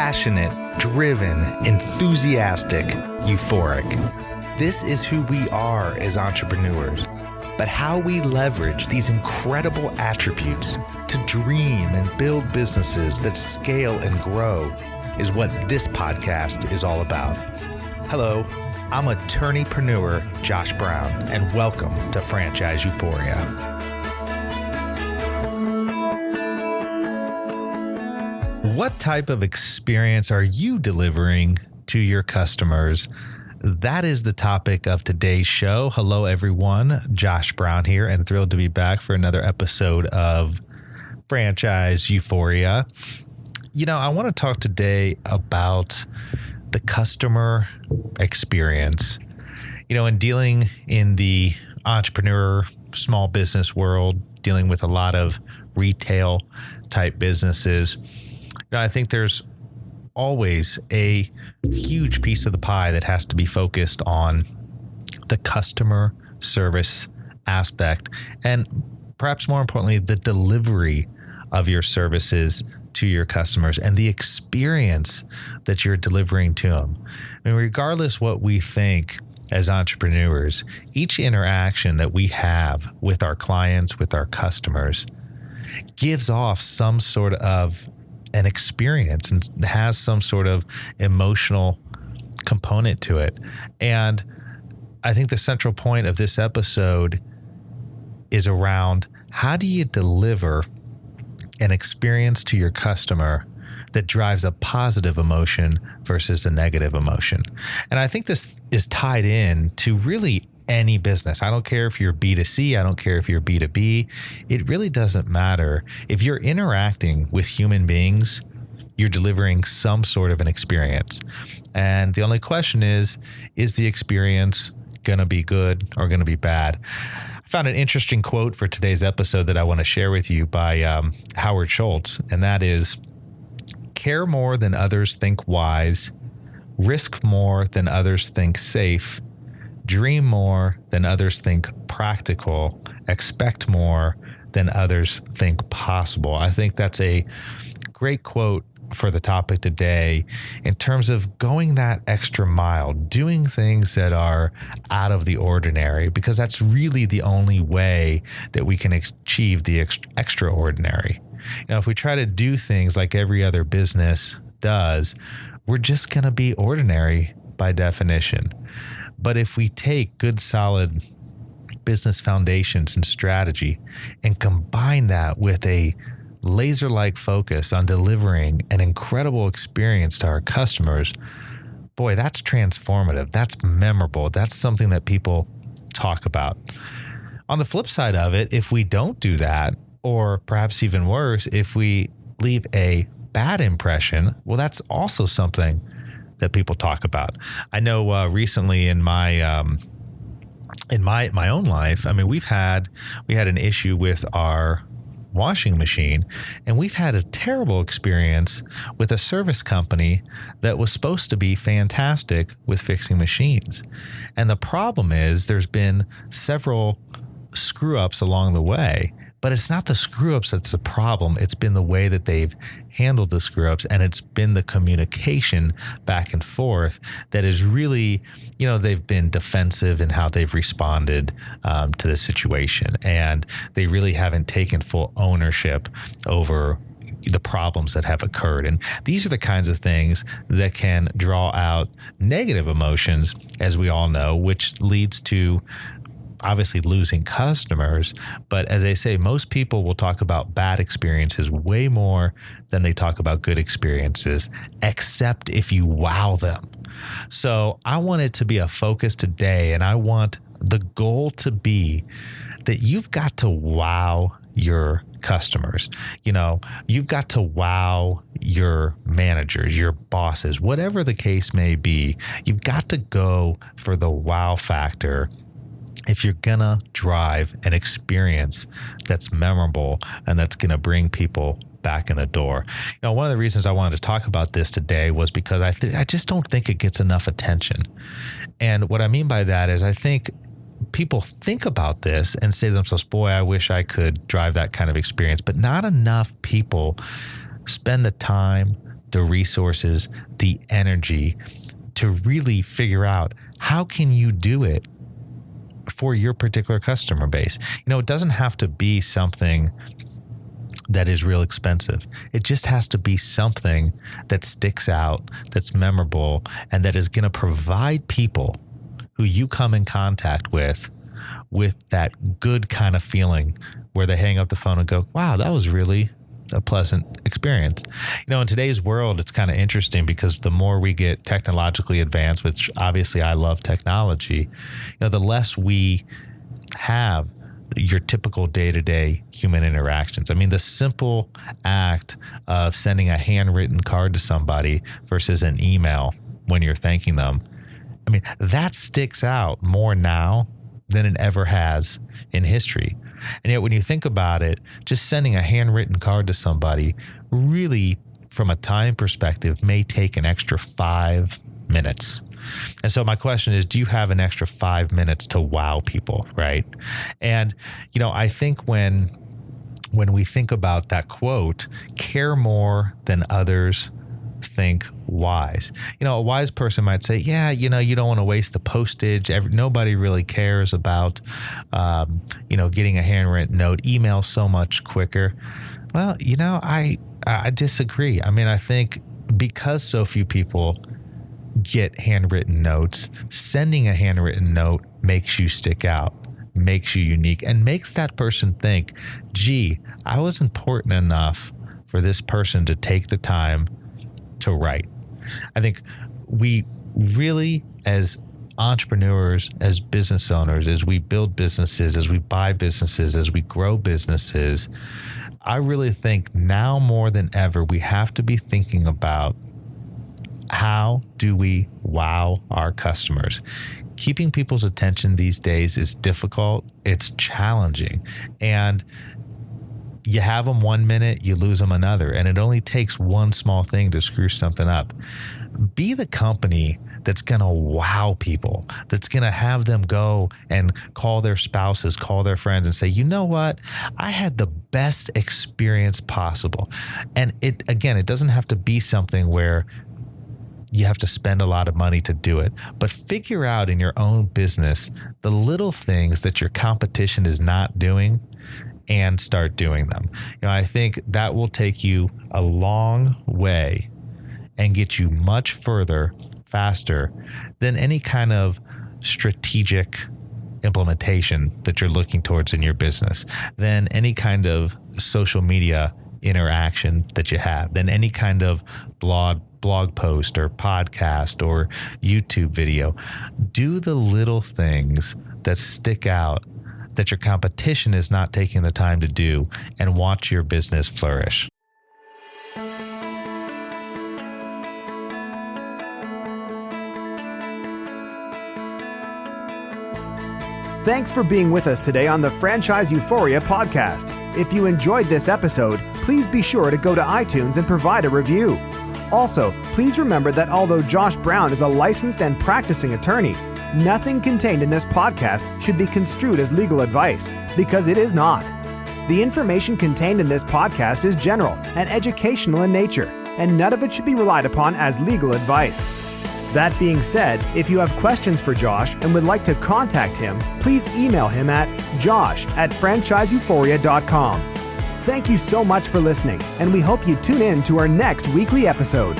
passionate, driven, enthusiastic, euphoric. This is who we are as entrepreneurs. But how we leverage these incredible attributes to dream and build businesses that scale and grow is what this podcast is all about. Hello, I'm attorneypreneur Josh Brown, and welcome to Franchise Euphoria. What type of experience are you delivering to your customers? That is the topic of today's show. Hello, everyone. Josh Brown here, and thrilled to be back for another episode of Franchise Euphoria. You know, I want to talk today about the customer experience. You know, in dealing in the entrepreneur, small business world, dealing with a lot of retail type businesses, you know, I think there's always a huge piece of the pie that has to be focused on the customer service aspect, and perhaps more importantly, the delivery of your services to your customers and the experience that you're delivering to them. I mean, regardless what we think as entrepreneurs, each interaction that we have with our clients, with our customers, gives off some sort of an experience and has some sort of emotional component to it. And I think the central point of this episode is around how do you deliver an experience to your customer that drives a positive emotion versus a negative emotion. And I think this is tied in to really any business. I don't care if you're B2C, I don't care if you're B2B. It really doesn't matter. If you're interacting with human beings, you're delivering some sort of an experience. And the only question is the experience going to be good or going to be bad? I found an interesting quote for today's episode that I want to share with you by Howard Schultz, and that is, care more than others think wise, risk more than others think safe, dream more than others think practical, expect more than others think possible. I think that's a great quote for the topic today in terms of going that extra mile, doing things that are out of the ordinary, because that's really the only way that we can achieve the extraordinary. You know, if we try to do things like every other business does, we're just going to be ordinary by definition. But if we take good, solid business foundations and strategy and combine that with a laser-like focus on delivering an incredible experience to our customers, boy, that's transformative. That's memorable. That's something that people talk about. On the flip side of it, if we don't do that, or perhaps even worse, if we leave a bad impression, well, that's also something that people talk about. I know recently in my own life, I mean, we had an issue with our washing machine, and we've had a terrible experience with a service company that was supposed to be fantastic with fixing machines. And the problem is there's been several screw ups along the way. But it's not the screw-ups that's the problem. It's been the way that they've handled the screw-ups, and it's been the communication back and forth that is really, you know, they've been defensive in how they've responded to the situation, and they really haven't taken full ownership over the problems that have occurred. And these are the kinds of things that can draw out negative emotions, as we all know, which leads to obviously losing customers. But as I say, most people will talk about bad experiences way more than they talk about good experiences, except if you wow them. So I want it to be a focus today, and I want the goal to be that you've got to wow your customers. You know, you've got to wow your managers, your bosses, whatever the case may be. You've got to go for the wow factor if you're gonna drive an experience that's memorable and that's gonna bring people back in the door. You know, one of the reasons I wanted to talk about this today was because I just don't think it gets enough attention. And what I mean by that is I think people think about this and say to themselves, boy, I wish I could drive that kind of experience, but not enough people spend the time the resources, the energy to really figure out how can you do it for your particular customer base. It doesn't have to be something that is real expensive. It just has to be something that sticks out, that's memorable, and that is going to provide people who you come in contact with that good kind of feeling where they hang up the phone and go, wow, that was really a pleasant experience. In today's world, it's kind of interesting because the more we get technologically advanced, which obviously I love technology, the less we have your typical day-to-day human interactions. I mean, the simple act of sending a handwritten card to somebody versus an email when you're thanking them, I mean, that sticks out more now than it ever has in history. And yet when you think about it, just sending a handwritten card to somebody really, from a time perspective, may take an extra 5 minutes. And so my question is, do you have an extra 5 minutes to wow people, right? And, I think when we think about that quote, care more than others think wise. A wise person might say, yeah, you don't want to waste the postage. Nobody really cares about, getting a handwritten note. Email so much quicker. Well, I disagree. I mean, I think because so few people get handwritten notes, sending a handwritten note makes you stick out, makes you unique, and makes that person think, gee, I was important enough for this person to take the time to write. I think we really, as entrepreneurs, as business owners, as we build businesses, as we buy businesses, as we grow businesses, I really think now more than ever, we have to be thinking about how do we wow our customers? Keeping people's attention these days is difficult. It's challenging. And you have them 1 minute, you lose them another. And it only takes one small thing to screw something up. Be the company that's going to wow people, that's going to have them go and call their spouses, call their friends and say, you know what? I had the best experience possible. And it doesn't have to be something where you have to spend a lot of money to do it, but figure out in your own business the little things that your competition is not doing and start doing them. I think that will take you a long way and get you much further, faster than any kind of strategic implementation that you're looking towards in your business, than any kind of social media interaction that you have, than any kind of blog post or podcast or YouTube video. Do the little things that stick out that your competition is not taking the time to do, and watch your business flourish. Thanks for being with us today on the Franchise Euphoria podcast. If you enjoyed this episode, please be sure to go to iTunes and provide a review. Also, please remember that although Josh Brown is a licensed and practicing attorney, nothing contained in this podcast should be construed as legal advice, because it is not. The information contained in this podcast is general and educational in nature, and none of it should be relied upon as legal advice. That being said, if you have questions for Josh and would like to contact him, please email him at josh@franchiseeuphoria.com. Thank you so much for listening, and we hope you tune in to our next weekly episode.